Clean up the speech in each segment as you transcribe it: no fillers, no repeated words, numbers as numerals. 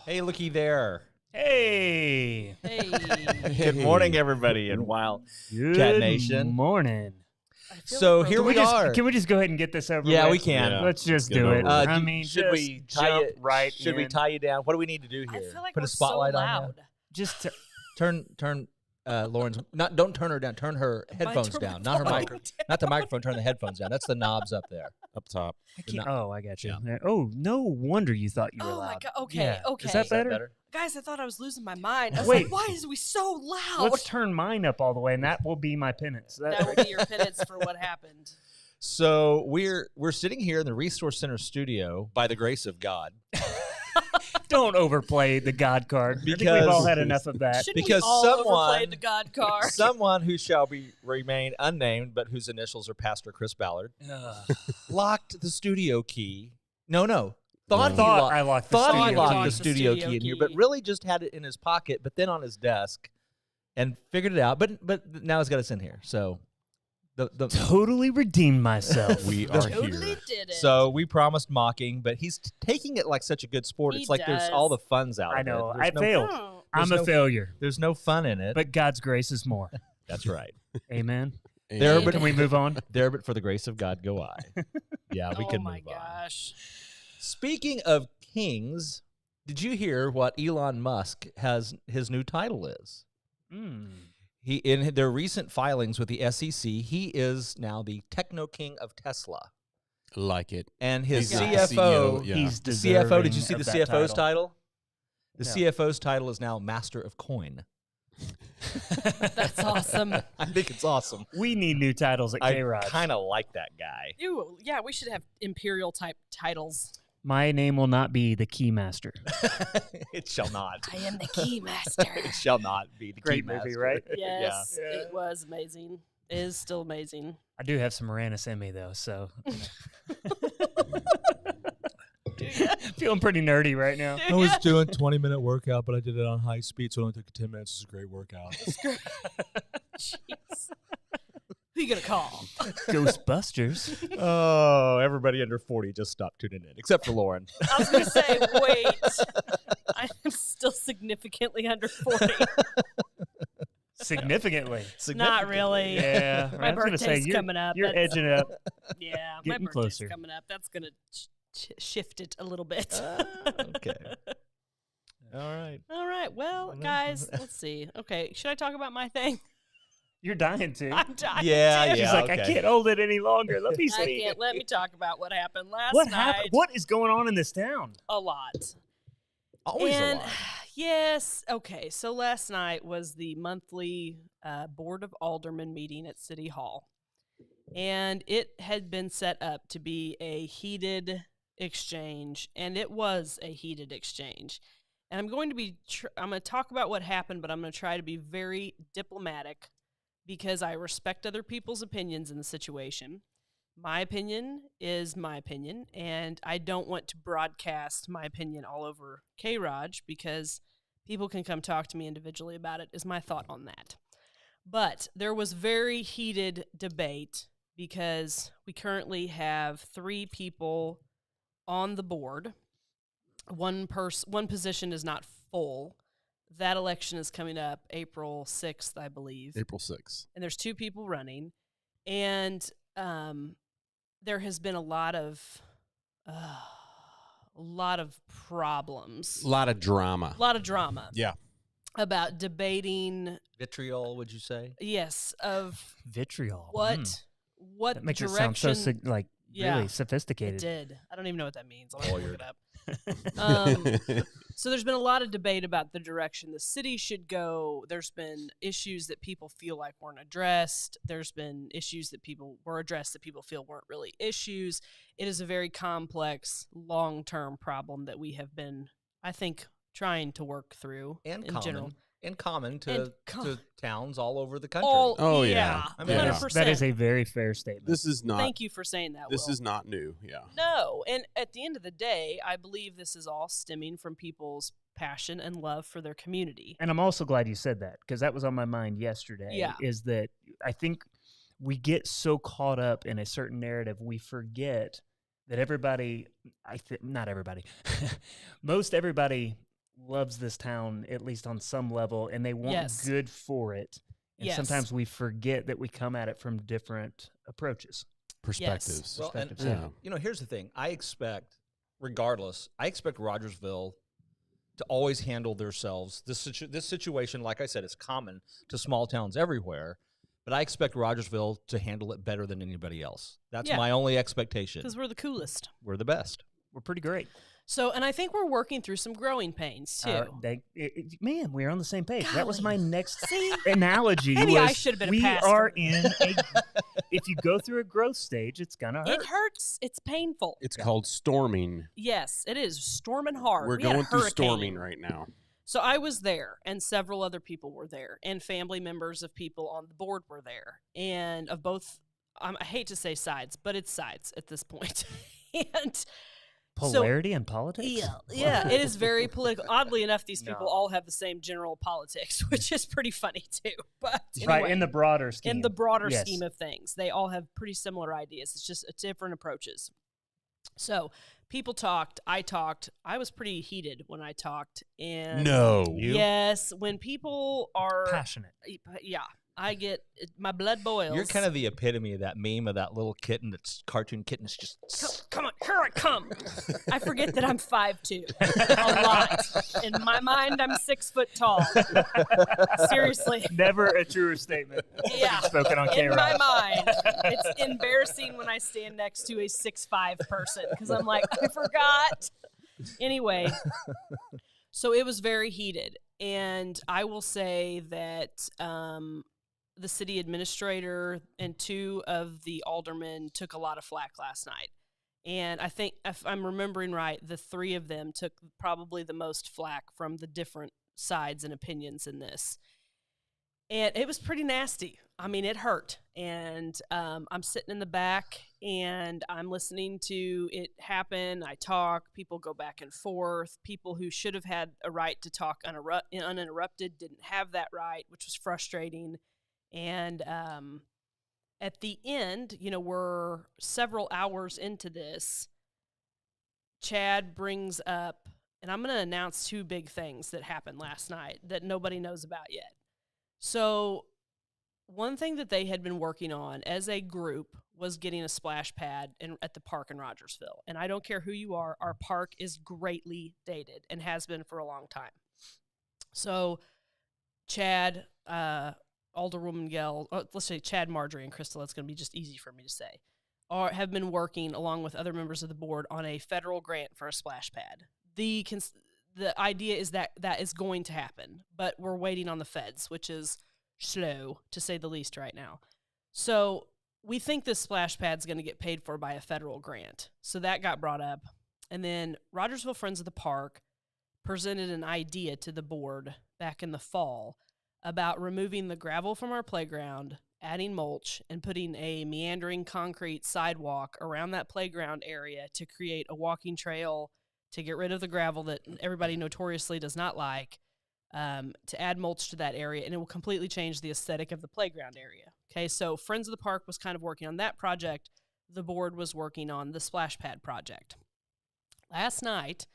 Hey, looky there. Hey. Hey. Good morning, everybody in Wild Cat Nation. Good morning. So here we are. Can we just go ahead and get this over with? Yeah, we can. Yeah. Let's just Let's get do it it. over with. I mean, should just we tie jump it right Should we in. tie you down? What do we need to do here? I feel like Put we're a spotlight so on loud. you. Just to, Turn Lauren's. Don't turn her down. Turn her headphones down. Not her microphone. Not the microphone. Turn the headphones down. That's the knobs up there. Up top. oh, I got you. Oh, no wonder you thought you were Oh loud. my god. Okay. Yeah. Okay. Is that better? Guys, I thought I was losing my mind. I was Wait. like, why is we so loud? Let's turn mine up all the way, and that will be my penance. That will be your penance for what happened. So we're sitting here in the Resource Center studio by the grace of God. Don't overplay the God card. I think we've Because- all had enough of that. Shouldn't because we all someone- overplay the God card? Someone who shall remain unnamed, but whose initials are Pastor Chris Ballard, locked the studio key. No. Thought he Thought locked. I locked the Thought studio he key. locked the studio key in here, but key. really just had it in his pocket, but then on his desk, and figured it out. But now he's got us in here. So the Totally redeemed myself. We are Totally here. did it. so we promised mocking, but he's taking it like such a good sport. He It's like there's does. all the fun's out. I of it. know. There's I failed. Oh. I'm There's a no- failure, There's no fun in it. but God's grace is more. That's right. Amen. There, but Can we move on? there, but for the grace of God, go I. Yeah, we Oh can my move on. gosh. Speaking of kings, did you hear what Elon Musk has his new title is? He in their recent filings with the SEC, he is now the techno king of Tesla, Like it. and his He's the CFO. CEO, yeah. He's The CFO. Did you see deserving the of that CFO's title? The No. CFO's title is now Master of Coin. That's awesome. I think it's awesome. We need new titles at I K-ROG. kind of like that guy. Ew, yeah, we should have imperial type titles. My name will not be the Keymaster. It shall not. I am the key master. It shall not be the Great key movie, master. right? Yes, Yeah. it was amazing. It is still amazing. I do have some Moranis in me, though, so feeling pretty nerdy right now. I was doing 20-minute workout, but I did it on high speed, so it only took 10 minutes. It's a great workout. Jeez. Who you gonna call? Ghostbusters. Oh, everybody under 40 just stopped tuning in, except for Lauren. I was gonna say, wait. I am still significantly under 40. Significantly. Not really. Yeah. My I was gonna say, birthday's coming up. You're That's- edging up. Yeah, my Getting birthday's closer. coming up. That's gonna shift it a little bit. Okay. All right. All right. Well, guys, let's see. Okay, should I talk about my thing? You're dying to. I'm dying. Yeah, to. She's yeah. like, I okay. can't hold it any longer. Let me I speak. can't. Let me talk about what happened last What night. happened? What is going on in this town? A lot. Always And a lot. yes, okay. So last night was the monthly Board of Aldermen meeting at City Hall, and it had been set up to be a heated exchange, and it was a heated exchange. And I'm going to be I'm going to talk about what happened, but I'm going to try to be very diplomatic because I respect other people's opinions in the situation. My opinion is my opinion, and I don't want to broadcast my opinion all over K-ROG because people can come talk to me individually about it, is my thought on that. But there was very heated debate because we currently have 3 people on the board. One position is not full. That election is coming up April 6th, I believe. April 6th. And there's 2 people running. And there has been a lot of problems. A lot of drama. A lot of drama Yeah. about debating, Vitriol, would you say? yes, of Vitriol. what That makes direction. it sound so Yeah. really It sophisticated. did. I don't even know what that means. I'll have to look it up. So there's been a lot of debate about the direction the city should go. There's been issues that people feel like weren't addressed. There's been issues that people were addressed that people feel weren't really issues. It is a very complex, long-term problem that we have been, I think, trying to work through And in common. general. And common And to towns all over the country. Oh, yeah. yeah. I mean, 100%. That is a very fair statement. This is not. Thank you for saying that, This Will. is not new. Yeah. No, and at the end of the day, I believe this is all stemming from people's passion and love for their community. And I'm also glad you said that because that was on my mind yesterday. Yeah. Is that I think we get so caught up in a certain narrative, we forget that everybody, not everybody, most everybody loves this town, at least on some level, and they want Yes. good for it. And Yes. sometimes we forget that we come at it from different approaches. Perspectives. Well, and Perspectives, yeah. here's the thing. I expect Rogersville to always handle themselves. This situation, like I said, is common to small towns everywhere, but I expect Rogersville to handle it better than anybody else. That's my only expectation. Because we're the coolest. We're the best. We're pretty great. So, and I think we're working through some growing pains too. Man, we're on the same page. That was Golly. my next See? analogy. Maybe I was should have been a we pastor. are in if you go through a growth stage, it's going to hurt. It hurts. It's painful. It's called storming. Yes, it is. Storming hard. We're We had a going through hurricane. storming right now. So I was there, and several other people were there, and family members of people on the board were there, and of both. I hate to say sides, but it's sides at this point. And Polarity in politics? yeah, it is very political. Oddly enough, these people No. all have the same general politics, which is pretty funny too. But Right, anyway, in the broader scheme. in the broader Yes. scheme of things, they all have pretty similar ideas. It's just different approaches. So people talked. I talked. I was pretty heated when I talked. And No. yes, when people are Passionate. yeah, I get my blood boils. You're kind of the epitome of that meme of that little kitten, that's cartoon kitten's just. Come on, here I come. I forget that I'm 5'2", a lot. In my mind, I'm 6 foot tall. Seriously. Never a truer statement. Yeah. Spoken on In K-ROG. my mind, it's embarrassing when I stand next to a 6'5" person because I'm like, I forgot. Anyway, so it was very heated. And I will say that the city administrator and 2 of the aldermen took a lot of flack last night. And I think, if I'm remembering right, the 3 of them took probably the most flack from the different sides and opinions in this. And it was pretty nasty. I mean, it hurt. And I'm sitting in the back, and I'm listening to it happen. I talk. People go back and forth. People who should have had a right to talk uninterrupted didn't have that right, which was frustrating. And at the end, we're several hours into this. Chad brings up, and I'm going to announce 2 big things that happened last night that nobody knows about yet. So one thing that they had been working on as a group was getting a splash pad at the park in Rogersville. And I don't care who you are, our park is greatly dated and has been for a long time. So Chad, Alderwoman Gell, let's say Chad, Marjorie, and Crystal, that's going to be just easy for me to say, have been working along with other members of the board on a federal grant for a splash pad. The idea is that is going to happen, but we're waiting on the feds, which is slow, to say the least, right now. So we think this splash pad's going to get paid for by a federal grant. So that got brought up. And then Rogersville Friends of the Park presented an idea to the board back in the fall about removing the gravel from our playground, adding mulch, and putting a meandering concrete sidewalk around that playground area to create a walking trail, to get rid of the gravel that everybody notoriously does not like, to add mulch to that area, and it will completely change the aesthetic of the playground area. Okay, so Friends of the Park was kind of working on that project. The board was working on the splash pad project. Last night,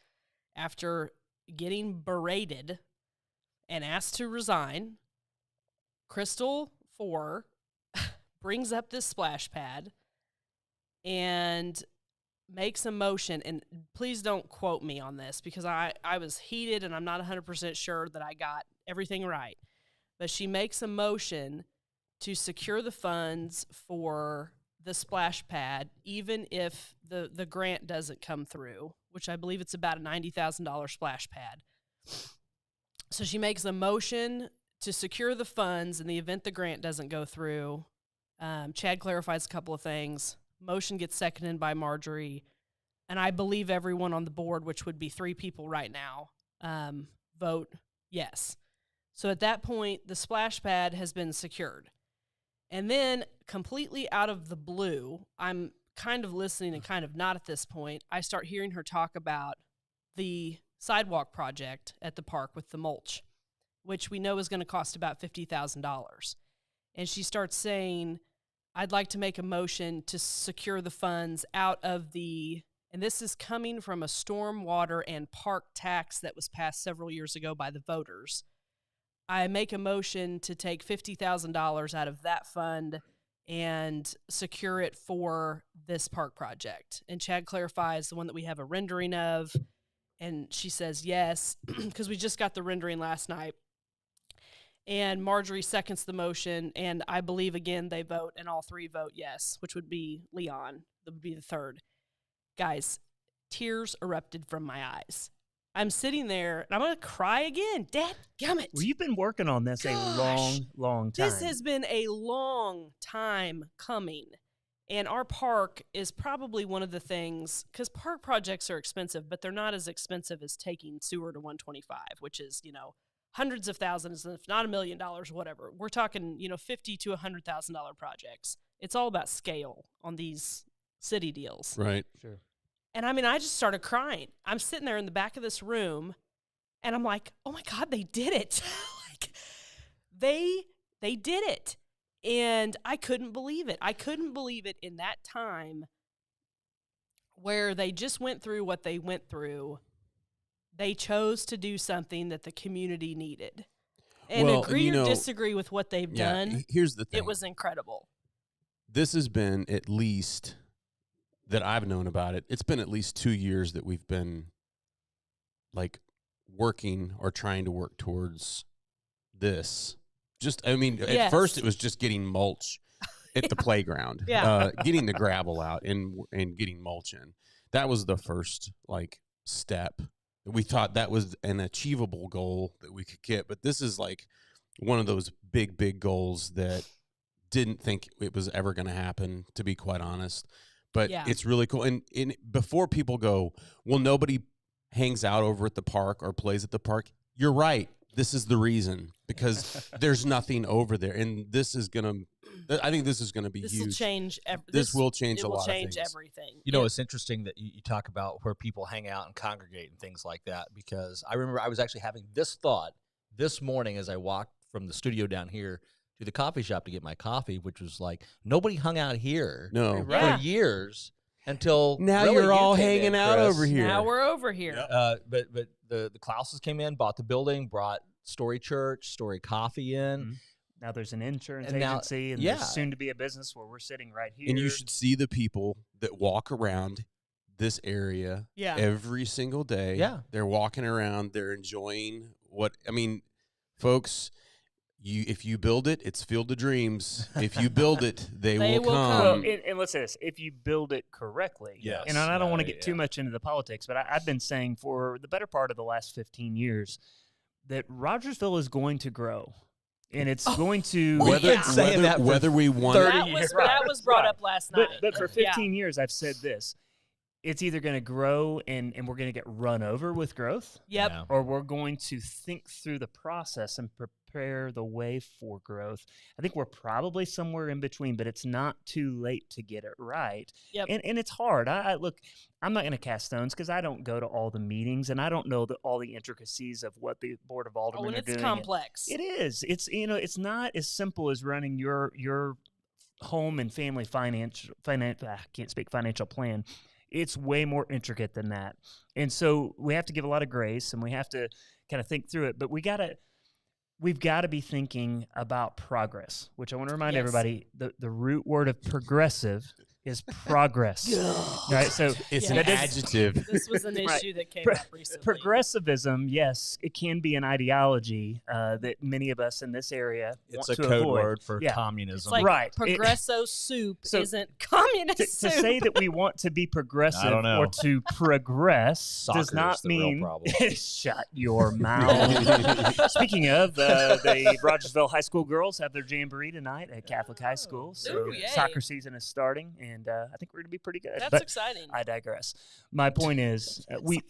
after getting berated and asked to resign, Crystal 4 brings up this splash pad and makes a motion, and please don't quote me on this because I was heated and I'm not 100% sure that I got everything right. But she makes a motion to secure the funds for the splash pad, even if the grant doesn't come through, which I believe it's about a $90,000 splash pad. So she makes a motion to secure the funds in the event the grant doesn't go through. Chad clarifies a couple of things. Motion gets seconded by Marjorie, and I believe everyone on the board, which would be 3 people right now, vote yes. So at that point, the splash pad has been secured. And then, completely out of the blue, I'm kind of listening and kind of not at this point, I start hearing her talk about the sidewalk project at the park with the mulch, which we know is going to cost about $50,000. And she starts saying, I'd like to make a motion to secure the funds out of the And this is coming from a stormwater and park tax that was passed several years ago by the voters. I make a motion to take $50,000 out of that fund and secure it for this park project. And Chad clarifies the one that we have a rendering of, and she says yes, because we just got the rendering last night. And Marjorie seconds the motion, and I believe, again, they vote, and all three vote yes, which would be Leon. That would be the third. Guys, tears erupted from my eyes. I'm sitting there, and I'm going to cry again. Dadgummit. Well, you've been working on this a long time. This has been a long time coming. And our park is probably one of the things, because park projects are expensive, but they're not as expensive as taking sewer to 125, which is, hundreds of thousands, if not $1 million, whatever. We're talking, $50,000 to $100,000 projects. It's all about scale on these city deals. Right. Sure. And I just started crying. I'm sitting there in the back of this room, and I'm like, oh my God, they did it. They did it. And I couldn't believe it. I couldn't believe it in that time where they just went through what they went through. They chose to do something that the community needed. And agree or disagree with what they've done. Here's the thing. It was incredible. This has been at least, that I've known about it, it's been at least 2 years that we've been working or trying to work towards this. At first it was just getting mulch at the playground, getting the gravel out and getting mulch in. That was the first step. We thought that was an achievable goal that we could get, but this is one of those big goals that didn't think it was ever going to happen, to be quite honest. But it's really cool. And before people go, well, nobody hangs out over at the park or plays at the park, you're right. This is the reason, because there's nothing over there. And I think this is going to be huge. This will change a lot of things. Everything. It's interesting that you talk about where people hang out and congregate and things like that, because I remember I was actually having this thought this morning as I walked from the studio down here to the coffee shop to get my coffee, which was nobody hung out here for years until now you're all hanging out over here. Now we're over here. But the Klauses came in, bought the building, brought Story Church, Story Coffee in. Mm-hmm. Now there's an insurance agency, and there's soon to be a business where we're sitting right here. And you should see the people that walk around this area every single day. Yeah. They're walking around, they're enjoying folks. If you build it, it's Field of Dreams. If you build it, they will come. Well, and let's say this: if you build it correctly, and I don't want to get too much into the politics, but I've been saying for the better part of the last 15 years that Rogersville is going to grow, and it's going to whether we want it. That was brought up last night. But for 15 years, I've said this. It's either going to grow and we're going to get run over with growth. Yep. Yeah. Or we're going to think through the process and prepare the way for growth. I think we're probably somewhere in between, but it's not too late to get it right. Yep. And it's hard. Look, I'm not going to cast stones because I don't go to all the meetings and I don't know all the intricacies of what the Board of Aldermen are doing. It's complex. It is. It's not as simple as running your home and family financial plan. It's way more intricate than that. And so we have to give a lot of grace and we have to kind of think through it. But we've got to be thinking about progress, which I want to remind everybody, the root word of progressive is progress. Right? So it's an adjective. This was an issue that came up recently. Progressivism, yes, it can be an ideology that many of us in this area it's want a to code avoid. word for communism. It's like right. Progresso soup isn't communist soup. To say that we want to be progressive or to progress does not mean shut your mouth. Speaking of, the Rogersville High School girls have their jamboree tonight at Catholic High School. So soccer season is starting. And I think we're going to be pretty good. That's but exciting. I digress. My point is, we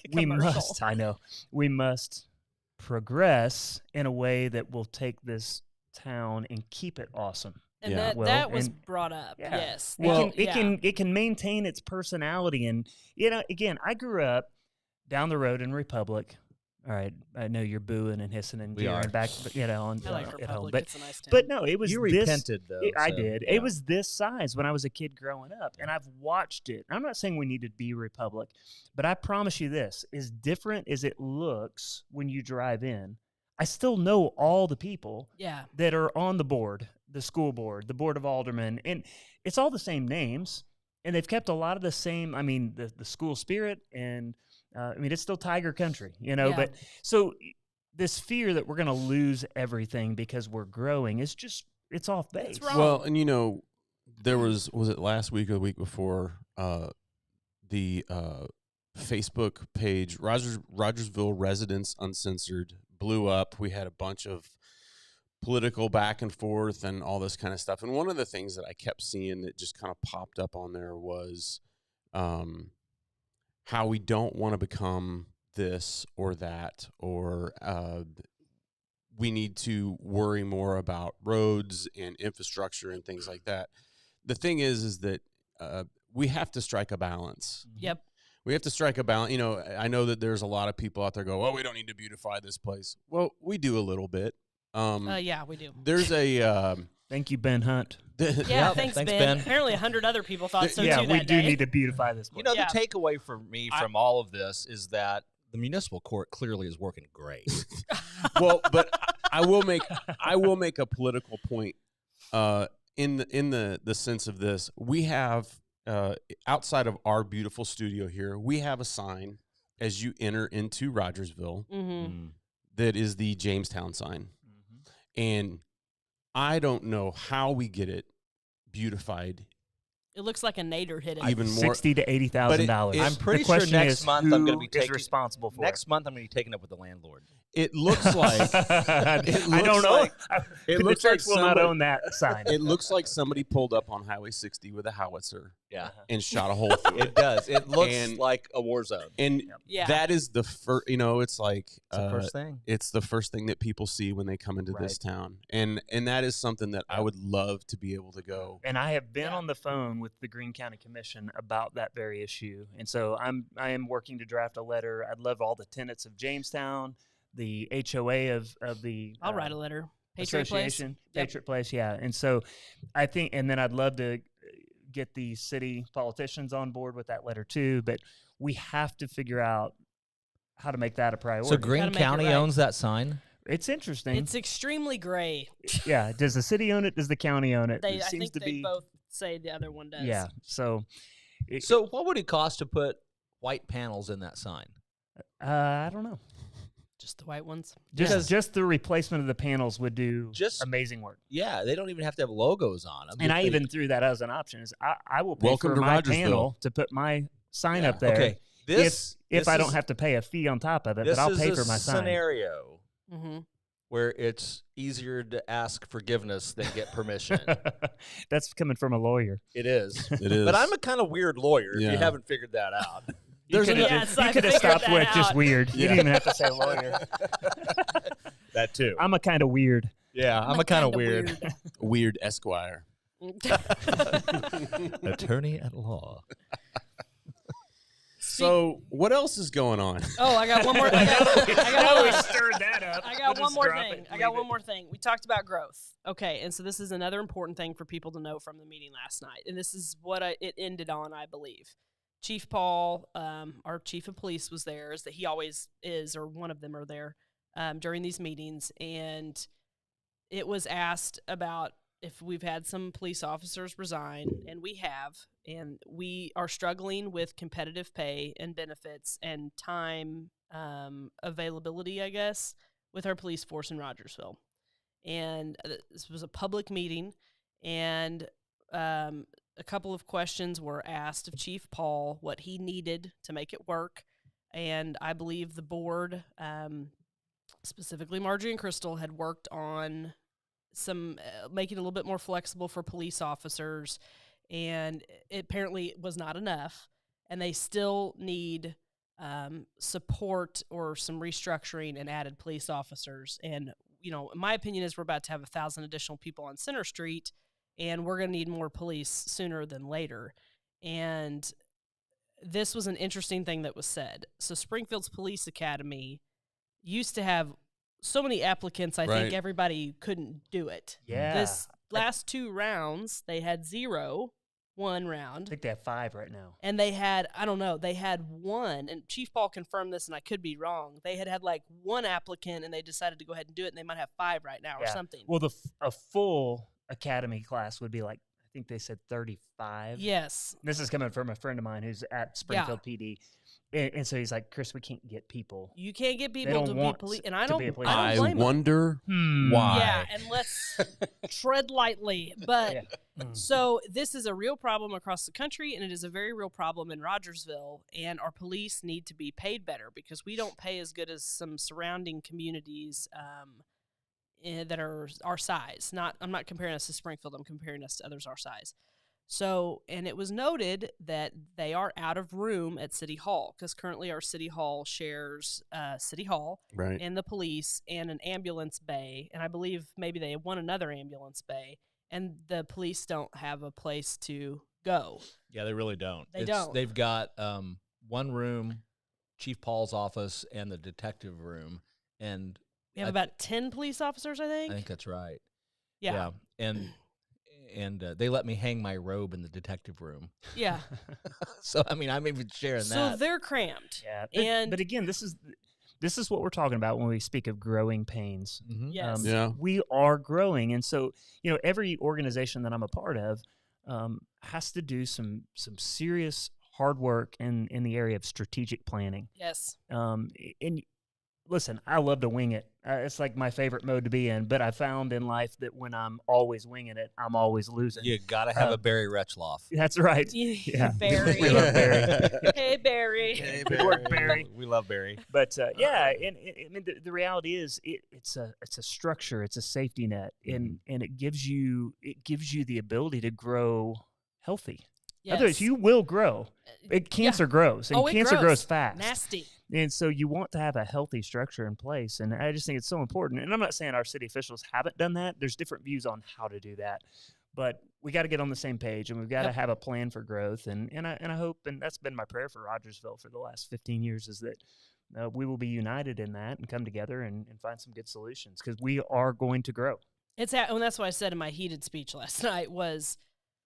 must progress in a way that will take this town and keep it awesome. And that was brought up. Yeah. Yes. Well, it can maintain its personality. And again, I grew up down the road in Republic. All right, I know you're booing and hissing and We jeering are. back, on I like at home, Republic. but It's a nice town. but no, it was You this. repented though. I so, did. yeah. It was this size when I was a kid growing up, and I've watched it. I'm not saying we need to be Republic, but I promise you this: as different as it looks when you drive in, I still know all the people that are on the board, the school board, the board of aldermen, and it's all the same names, and they've kept a lot of the same. I mean, the school spirit, and I mean, it's still Tiger Country, but so. This fear that we're going to lose everything because we're growing is just, it's off base. It's wrong. Well, and there was it last week or the week before, the Facebook page, Rogersville Residents Uncensored, blew up. We had a bunch of political back and forth and all this kind of stuff. And one of the things that I kept seeing that just kind of popped up on there was how we don't want to become this or that, or we need to worry more about roads and infrastructure and things like that. The thing is that we have to strike a balance. Yep. We have to strike a balance. I know that there's a lot of people out there go, well, we don't need to beautify this place. Well, we do a little bit. Yeah, we do. There's a... Thank you, Ben Hunt. Thanks, Ben. Apparently 100 other people thought so too that we do day. need to beautify this place. The takeaway for me from all of this is that the municipal court clearly is working great. Well, but I will make a political point in the sense of this. We have outside of our beautiful studio here, we have a sign as you enter into Rogersville that is the Jamestown sign, and I don't know how we get it beautified. It looks like a nader hit it. Even more, $60,000 to $80,000. I'm pretty sure next month I'm going to be responsible for next month I'm going to be taking up with the landlord. It looks like I don't know. It the looks church like will not own that sign. It looks like somebody pulled up on Highway 60 with a howitzer, and shot a hole through it. It does. It looks like a war zone. And that is the first. It's like it's the first thing. It's the first thing that people see when they come into this town, and that is something that I would love to be able to go. And I have been on the phone with the Greene County Commission about that very issue, and so I am working to draft a letter. I'd love all the tenants of Jamestown, the HOA of the I'll write a letter. Patriot Association, Place. Patriot Place, yeah. And so I think, and then I'd love to get the city politicians on board with that letter too. But we have to figure out how to make that a priority. So Greene County owns that sign? It's interesting. It's extremely gray. Yeah. Does the city own it? Does the county own it? I think they both say the other one does. Yeah. So what would it cost to put white panels in that sign? I don't know. Just the white ones. Just the replacement of the panels would do amazing work. Yeah, they don't even have to have logos on them. And I even threw that as an option. Is I will pay for my panel to put my sign up there. Okay. If I don't have to pay a fee on top of it, but I'll pay for my sign. Scenario where it's easier to ask forgiveness than get permission. That's coming from a lawyer. It is. It is. But I'm a kind of weird lawyer if you haven't figured that out. You could have stopped with just weird. You didn't even have to say lawyer. That too. I'm a kind of weird. Yeah, I'm a kind of weird. Weird Esquire. Attorney at law. So, what else is going on? Oh, I got one more. I stirred that up. I got one more thing. I got one more thing. We talked about growth. Okay, and so this is another important thing for people to know from the meeting last night, and this is what it ended on, I believe. Chief Paul, our chief of police, was there, as that he always is, or one of them are there during these meetings, and it was asked about if we've had some police officers resign, and we have, and we are struggling with competitive pay and benefits and time availability, I guess, with our police force in Rogersville. And this was a public meeting, and a couple of questions were asked of Chief Paul, what he needed to make it work. And I believe the board, specifically Marjorie and Crystal, had worked on some making it a little bit more flexible for police officers. And it apparently was not enough. And they still need support or some restructuring and added police officers. And, my opinion is we're about to have 1,000 additional people on Center Street, and we're going to need more police sooner than later. And this was an interesting thing that was said. So Springfield's Police Academy used to have so many applicants, I think everybody couldn't do it. Yeah. This last 2 rounds, they had 1 round. I think they have 5 right now. And they had, I don't know, they had 1, and Chief Paul confirmed this, and I could be wrong. They had like 1 applicant, and they decided to go ahead and do it, and they might have 5 right now or something. Well, a full academy class would be like, I think they said 35. Yes. This is coming from a friend of mine who's at Springfield PD. And so he's like, Chris, we can't get people. You can't get people to be police, and I don't blame I wonder why. Yeah, and let's tread lightly. But so this is a real problem across the country, and it is a very real problem in Rogersville. And our police need to be paid better because we don't pay as good as some surrounding communities that are our size. I'm not comparing us to Springfield. I'm comparing us to others our size. So, and it was noted that they are out of room at City Hall because currently our City Hall shares City Hall and the police and an ambulance bay. And I believe maybe they want another ambulance bay. And the police don't have a place to go. Yeah, they really don't. They don't. They've got 1 room, Chief Paul's office, and the detective room. And we have about 10 police officers, I think. I think that's right. Yeah. And they let me hang my robe in the detective room. Yeah. So, I mean, I'm even sharing that. So they're cramped. Yeah. But again, this is what we're talking about when we speak of growing pains. Mm-hmm. Yes. We are growing. And so, every organization that I'm a part of has to do some serious hard work in the area of strategic planning. Yes. And listen, I love to wing it. It's like my favorite mode to be in. But I found in life that when I'm always winging it, I'm always losing. You got to have a Barry Retzloff. That's right. Yeah. Barry. We love Barry. Hey, Barry. Hey, Good work, Barry. We love Barry. But yeah, and I mean the reality is it's a structure, it's a safety net, and it gives you the ability to grow healthy. Yes. Otherwise, you will grow. Cancer grows, and cancer grows fast. Nasty. And so you want to have a healthy structure in place, and I just think it's so important. And I'm not saying our city officials haven't done that. There's different views on how to do that, but we got to get on the same page, and we've got to have a plan for growth. And I hope, and that's been my prayer for Rogersville for the last 15 years, is that we will be united in that and come together and find some good solutions because we are going to grow. And that's what I said in my heated speech last night was,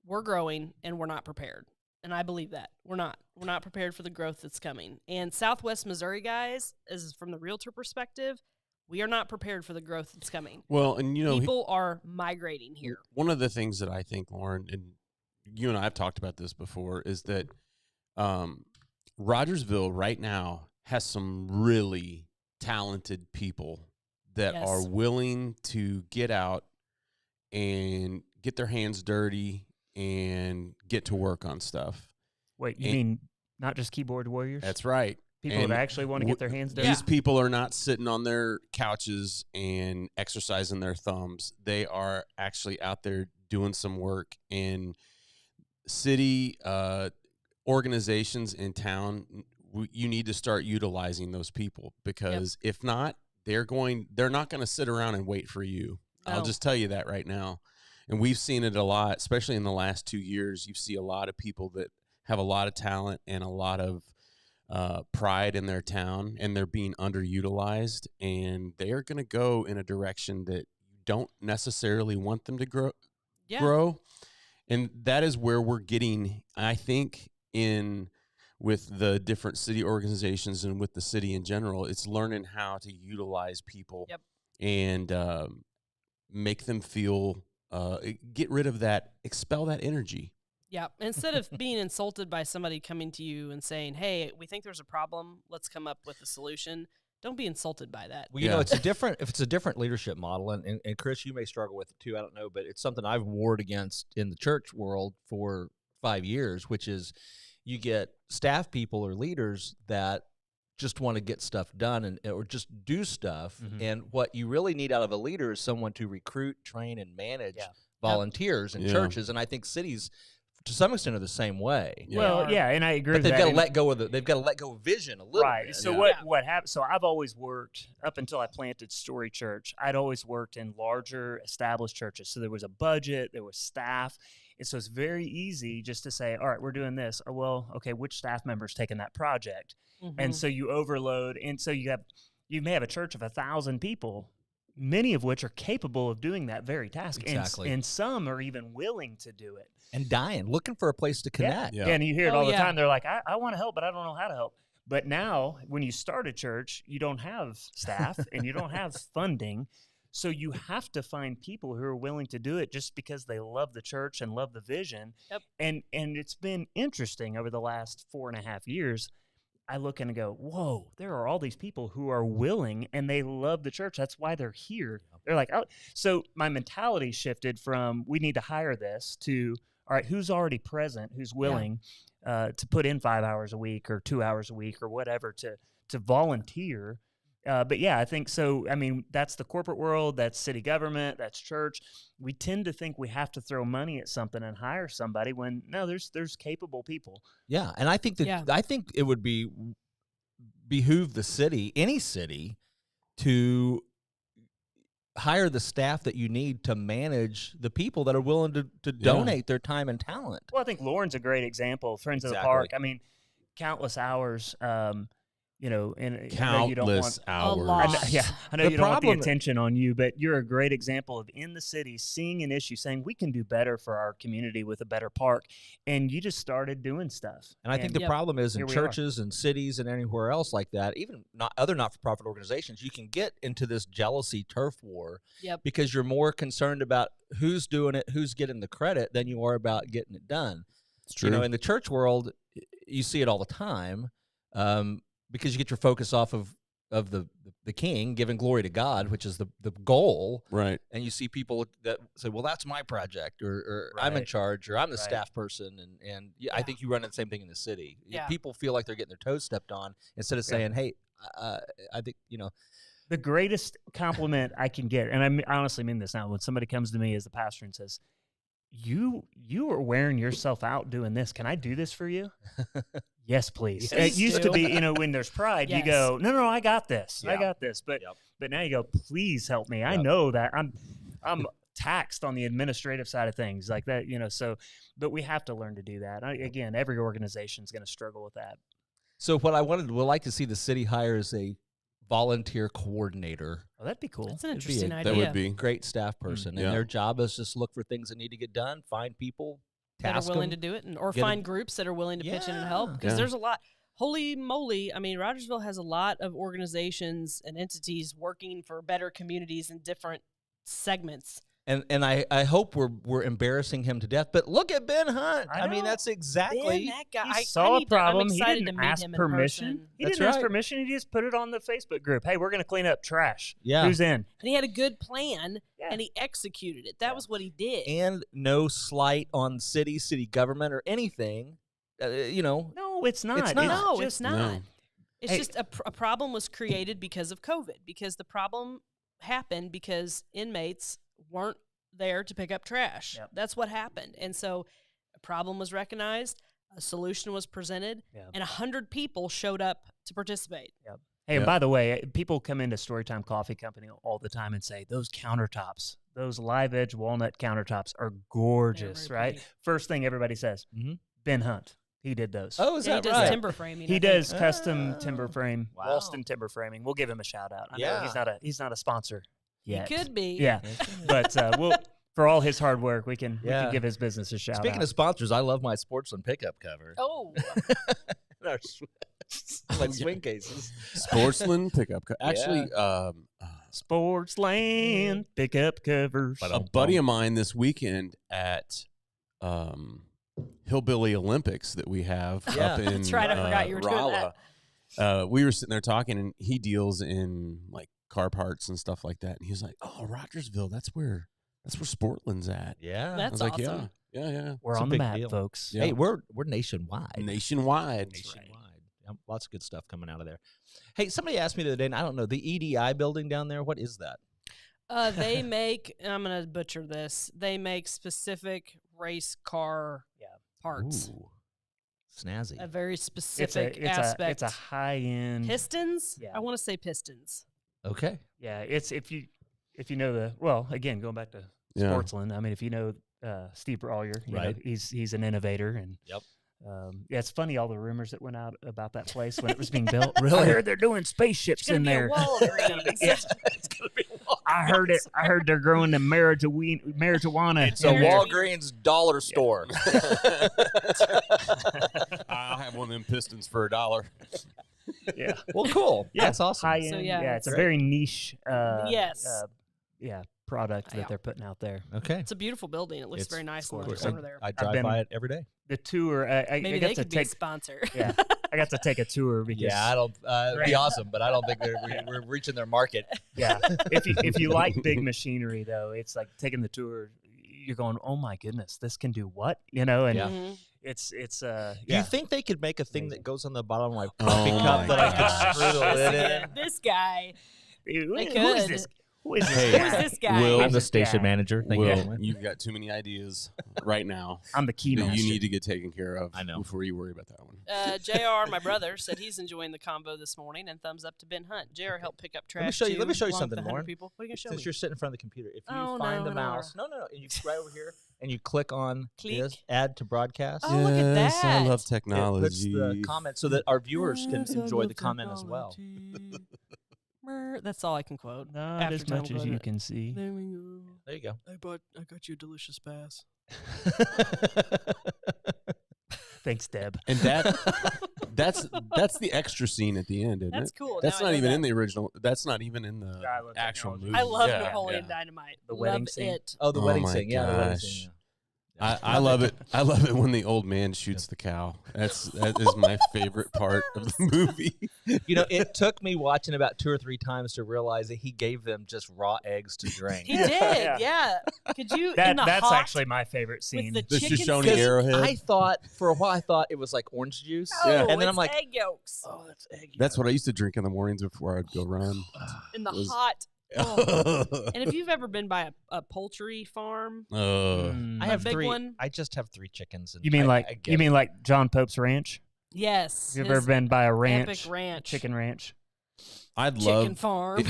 we're growing and we're not prepared. And I believe that. We're not prepared for the growth that's coming. And Southwest Missouri, guys, is from the realtor perspective, we are not prepared for the growth that's coming. Well, and people are migrating here. One of the things that I think, Lauren, and you and I have talked about this before, is that Rogersville right now has some really talented people that are willing to get out and get their hands dirty and get to work on stuff. Wait, you mean not just keyboard warriors? That's right. People that actually want to get their hands dirty? These people are not sitting on their couches and exercising their thumbs. They are actually out there doing some work. And city organizations in town, you need to start utilizing those people because if not, they're not going to sit around and wait for you. No. I'll just tell you that right now. And we've seen it a lot, especially in the last 2 years. You see a lot of people that have a lot of talent and a lot of pride in their town, and they're being underutilized, and they're going to go in a direction that you don't necessarily want them to grow. And that is where we're getting, I think, in with the different city organizations and with the city in general. It's learning how to utilize people and make them feel get rid of that, expel that energy. Yeah. Instead of being insulted by somebody coming to you and saying, hey, we think there's a problem, let's come up with a solution. Don't be insulted by that. Well, you know, it's a different leadership model, and Chris, you may struggle with it too. I don't know, but it's something I've warred against in the church world for 5 years, which is you get staff people or leaders that just want to get stuff done or just do stuff. Mm-hmm. And what you really need out of a leader is someone to recruit, train, and manage volunteers in churches. And I think cities, to some extent, are the same way. Yeah. Well, and I agree. But they've got to let go of they've got to let go of vision a little bit. So what happened? So I've always worked up until I planted Story Church. I'd always worked in larger established churches. So there was a budget, there was staff. And so it's very easy just to say, all right, we're doing this. Or, well, okay, which staff member's taking that project? Mm-hmm. And so you overload. And so you have you may have a church of 1,000 people, many of which are capable of doing that very task. Exactly. And some are even willing to do it. And dying, looking for a place to connect. Yeah. And you hear it all the time. They're like, I want to help, but I don't know how to help. But now, when you start a church, you don't have staff and you don't have funding. So you have to find people who are willing to do it just because they love the church and love the vision. Yep. And it's been interesting over the last 4.5 years. I look and go, whoa, there are all these people who are willing and they love the church. That's why they're here. They're like, oh, so my mentality shifted from we need to hire this to, all right, who's already present, who's willing to put in 5 hours a week or 2 hours a week or whatever to volunteer. But yeah, I think so. I mean, that's the corporate world, that's city government, that's church. We tend to think we have to throw money at something and hire somebody when no, there's capable people. Yeah, and I think that I think it would behoove the city, any city, to hire the staff that you need to manage the people that are willing to donate their time and talent. Well, I think Lauren's a great example. Friends of the Park. I mean, countless hours. And countless hours. I know you don't want the attention on you, but you're a great example of in the city seeing an issue, saying we can do better for our community with a better park, and you just started doing stuff. And I think the problem is in churches and cities and anywhere else like that, even other not-for-profit organizations, you can get into this jealousy turf war because you're more concerned about who's doing it, who's getting the credit, than you are about getting it done. It's true. In the church world, you see it all the time. Because you get your focus off of the king, giving glory to God, which is the goal. Right. And you see people that say, well, that's my project, or I'm in charge, or I'm the staff person. And I think you run into the same thing in the city. Yeah. People feel like they're getting their toes stepped on instead of saying, hey, I think, The greatest compliment I can get, and I honestly mean this now, when somebody comes to me as the pastor and says, you are wearing yourself out doing this. Can I do this for you? Yes, please. It used to be, when there's pride, you go, no, I got this. I got this. But now you go, please help me. I know that I'm taxed on the administrative side of things like that, but we have to learn to do that. Again, every organization is going to struggle with that. So what would like to see the city hire is a volunteer coordinator. Oh, that'd be cool. That's an interesting idea. That would be great staff person, and their job is just look for things that need to get done, find people that are willing to do it, or find groups that are willing to pitch in and help. Because there's a lot. Holy moly! I mean, Rogersville has a lot of organizations and entities working for better communities in different segments. And I hope we're embarrassing him to death. But look at Ben Hunt. I mean, that's exactly. Ben, that guy. He saw a problem. He didn't ask permission. He didn't ask permission. He just put it on the Facebook group. Hey, we're going to clean up trash. Yeah. Who's in? And he had a good plan, and he executed it. That was what he did. And no slight on city government or anything. No, it's not. It's not. No. It's just a problem was created because of COVID. Because the problem happened because inmates weren't there to pick up trash. Yep. That's what happened. And so a problem was recognized, a solution was presented, and 100 people showed up to participate. Yep. Hey, and by the way, people come into Storytime Coffee Company all the time and say, those countertops, those live edge walnut countertops are gorgeous, right? Pretty. First thing everybody says, Ben Hunt. He did those. Oh, is that right? He does timber framing. He does custom timber frame, wow. Walston timber framing. We'll give him a shout out. I know he's not a sponsor yet. He could be. Yeah, but for all his hard work, we can give his business a shout out. Speaking of sponsors, I love my Sportsland pickup cover. Oh. Like swing cases. Sportsland pickup cover. Actually, Sportsland pickup covers. A buddy of mine this weekend at Hillbilly Olympics that we have up in that's right. I forgot you were doing that. We were sitting there talking, and he deals in like car parts and stuff like that. And he was like, "Oh, Rogersville, that's where Sportland's at." Yeah, that's I was awesome. Like, yeah. We're it's on the map, deal. folks. Hey, we're nationwide. Nationwide. Lots of good stuff coming out of there. Hey, somebody asked me the other day, and I don't know, the EDI building down there, what is that? They make, I'm going to butcher this, they make specific race car parts. Ooh, snazzy. A very specific aspect. It's a high-end. Pistons? Yeah. I want to say pistons. Okay. Yeah, it's if you know again, going back to Sportsland, I mean, if you know Steve Brawyer, right? He's an innovator, and Yeah, it's funny all the rumors that went out about that place when it was being built. Really? I heard they're doing spaceships in there. It's gonna be I heard it. I heard they're growing the marijuana. It's a Walgreens dollar store. I'll have one of them Pistons for $1. Yeah. Well, cool. Yeah, That's awesome. High end. So, yeah, yeah, it's a great. very niche. Yes. Product Yeah. that they're putting out there. Okay. a beautiful building. It looks It's- very nice of in the course. corner there. I I've drive been- by it every day. The tour. I Maybe got they to could be a take. sponsor. Yeah, I got to take a tour because. Yeah, I don't. It'd be Right. awesome, but I don't think we're reaching their market. Yeah. If you like big machinery though, it's like taking the tour. You're going, oh my goodness, this can do what? And Yeah. Mhm. it's Do yeah. you think they could make a thing Amazing. that goes on the bottom of my Oh coffee my cup that I could gosh. screw the lid Listen, in? this guy. Who They is could. this? Who is this? Hey, Who guy? is this guy? Will- I'm the This station guy. manager. Thank you. Will, gentlemen. you've got too many ideas right now I'm the key that master. you need to get taken care of. I know. Before you worry about that one. JR, my brother, said he's enjoying the convo this morning, and thumbs up to Ben Hunt. JR helped pick up trash. show you- too, let me show you along with something, the 100 Lauren. people. What are you gonna show Since me? you're sitting in front of the computer, if you Oh, find no, the no. mouse, no, and you right over here, and you click on Click. this, add to broadcast. Oh, look at Yes, I that. love It technology. puts the comment so that our viewers can Yes, I enjoy love the comment as well. technology. That's all I can quote. Not After as Tom much as quoted you it. can see. There we go. There you go. I got you a delicious pass. Thanks, Deb. And that's the extra scene at the end, isn't That's it? cool. That's Now I not know even that. in the original. That's not even in the I love actual technology. movie. I love Yeah, Napoleon yeah. Dynamite. The wedding love scene? it. Oh, the Oh wedding my scene. Yeah, the wedding gosh. scene. Yeah. I love it. I love it when the old man shoots the cow. That is my favorite part of the movie. You know, it took me watching about 2 or 3 times to realize that he gave them just raw eggs to drink. He did. Yeah. Could you in the That's hot actually my favorite scene. with the The chicken Shoshone skin? arrowhead. I thought for a while I thought it was like orange juice, Oh, and then I'm it's like, egg yolks oh, that's egg. That's what I used to drink in the mornings before I'd go run. in the was- hot. Oh. And if you've ever been by a poultry farm, Mm. I have big 3. one. I just have 3 chickens. And You mean I get it. like John Pope's ranch? yes, You his ever been by a ranch? epic ranch, Chicken ranch. I'd chicken love. farm.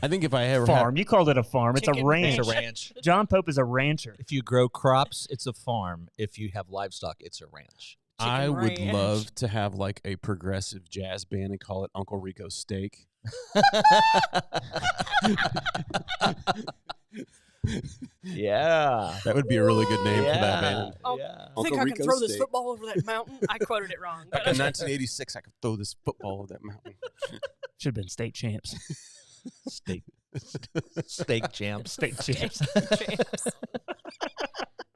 I think if I ever Farm. You called it a farm. It's a Chicken ranch. It's a ranch. John Pope is a rancher. If you grow crops, it's a farm. If you have livestock, it's a ranch. I Chicken would ranch. love to have like a progressive jazz band and call it Uncle Rico's Steak. Yeah. That would be a really good name for that band. Oh, Yeah. I think Uncle I can Rico's throw this Steak. football over that mountain. I quoted it wrong. Back But in 1986, I could throw this football over that mountain. Should have been state champs. Steak. Steak champs. State champs. Champs.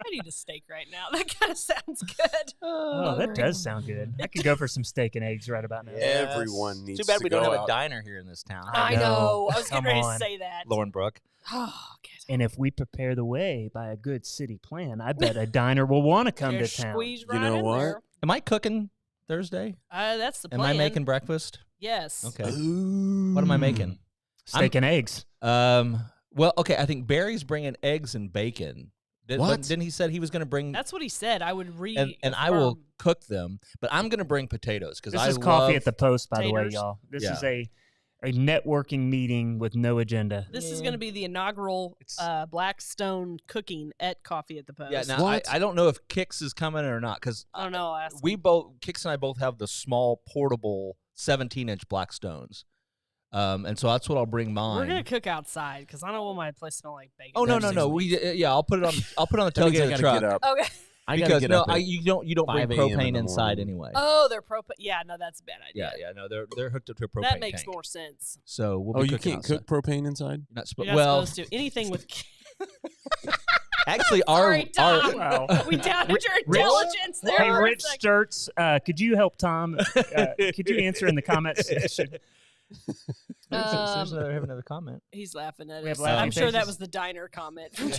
I need a steak right now. That kind of sounds good. Oh, that does sound good. I could go for some steak and eggs right about now. Yeah. Everyone needs Too bad to we don't go have a out. diner here in this town. I know. I was Come getting ready on. to say that. Lauren Brook. Oh, okay. And if we prepare the way by a good city plan, I bet a diner will want to come Just to town. squeeze You right know in what? there. Am I cooking Thursday? That's the Am plan. I making breakfast? Yes. Okay. What am I making? Steak and eggs. Well, okay. I think Barry's bringing eggs and bacon. What? Then he said he was going to bring, That's what he said. I would read. and I will cook them, but I'm going to bring potatoes because This I is coffee love- at the post, by the way, taters. y'all. This Yeah. is a networking meeting with no agenda. This is Yeah. going to be the inaugural It's- Blackstone cooking at Coffee at the Post. Yeah. Now What? I don't know if Kix is coming or not because I don't know. I'll ask we both Kix and I both have the small portable 17-inch Blackstones. And so that's what I'll bring mine. We're gonna cook outside because I don't want my place to smell like bacon. Oh no That's no no! just- Yeah, I'll put it on the That means I tailgate of the gotta truck. get up. Okay. I gotta Because get no, up. At you don't bring 5 a.m. in propane the inside morning. anyway. Oh, they're propane. Yeah, no, that's a bad idea. Yeah, no, they're hooked up to a propane That makes tank. more sense. So we'll Oh, be you cooking can't outside. cook propane inside? You're not You're not well, supposed to. Anything with. actually, Sorry, Tom. Wow. We doubted your Rich- intelligence there. Hey, for a Rich second. Sturts, could you help Tom? Could you answer in the comments section? There's another comment. He's laughing at We have us. laughing I'm sure that faces. was the diner comment. From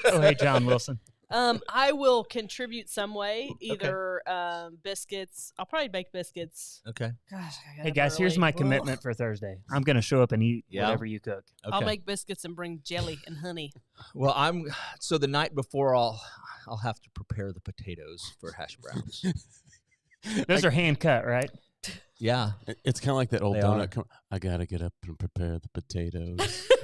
Oh, hey, John Wilson. I will contribute some way, either biscuits. I'll probably bake biscuits. Okay. Gosh, I got Hey, up guys, here's early. my Ugh. commitment for Thursday. I'm going to show up and eat Yeah. whatever you cook. Okay. I'll make biscuits and bring jelly and honey. Well, so the night before I'll have to prepare the potatoes for hash browns. Those are hand cut, right? Yeah. It's kind of like that old They donut. are. I gotta get up and prepare the potatoes.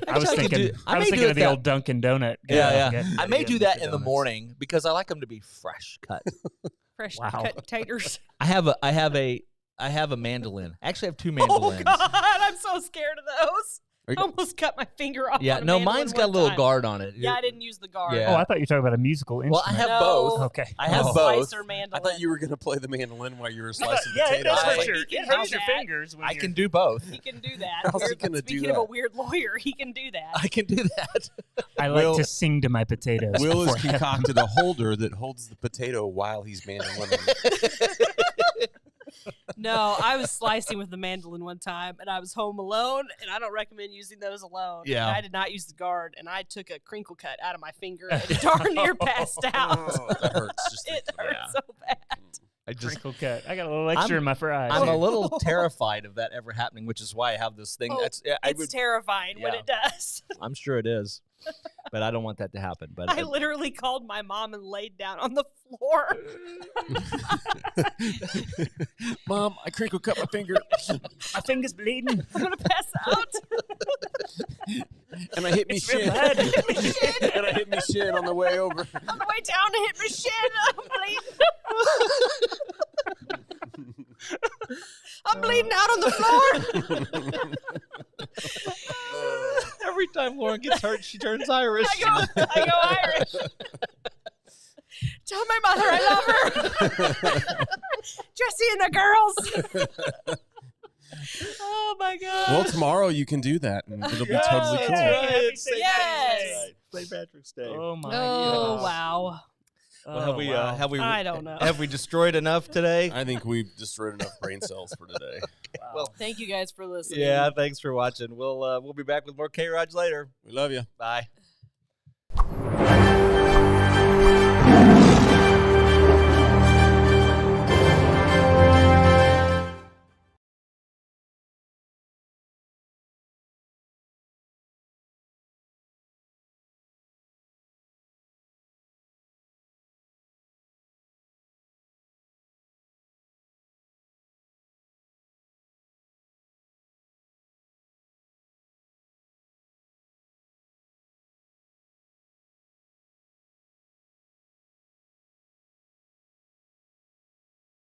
I was Actually, I could thinking, do- I was may thinking do of it the that- old Dunkin' Donut. Yeah. Get- I may get do that in the donuts. morning because I like them to be fresh cut. Fresh Wow. cut taters. I have a mandolin. Actually, I have 2 mandolins. Oh God, I'm so scared of those. Are you- I almost cut my finger off. Yeah, on a no, mandolin mine's got a one little time. guard on it. Yeah, I didn't use the guard. Yeah. Oh, I thought you were talking about a musical instrument. Well, I have No. both. Okay. I have A both. slicer mandolin. I thought you were going to play the mandolin while you were I slicing thought- yeah, it potatoes. does I- hurt your, He can it hurts do your that. fingers. When I you're- can do both. He can do that. How's he gonna do Speaking of a that? weird lawyer, he can do that. I can do that. I like Will- to sing to my potatoes. Will has before I- concocted a holder that holds the potato while he's mandolining. No, I was slicing with the mandolin one time, and I was home alone, and I don't recommend using those alone. Yeah. And I did not use the guard, and I took a crinkle cut out of my finger and darn near passed out. Oh, that hurts. Just It thinking hurt about so bad. I just Crinkle cut. I got a little extra in my fries. I'm a little terrified of that ever happening, which is why I have this thing. Oh, That's It's terrifying when yeah. it does. I'm sure it is, but I don't want that to happen. But I literally called my mom and laid down on the floor. Mom, I crinkle cut my finger, My finger's bleeding. I'm gonna pass out. and I hit me It's real shin. bad. And I hit me shin on the way over. On the way down to hit my shin. I'm bleeding out on the floor. every time Lauren gets hurt, she turns Irish. I go Irish. Tell my mother I love her. Jesse and the girls. Oh my God. Well, tomorrow you can do that, and it'll be totally That's cool. right. Yes. St. Patrick's Day. Oh my Oh gosh. wow. Well, have we? Have we? I don't know. Have we destroyed enough today? I think we've destroyed enough brain cells for today. Well, Thank you guys for listening. yeah. Thanks for watching. We'll be back with more K-ROG later. We love you. Bye.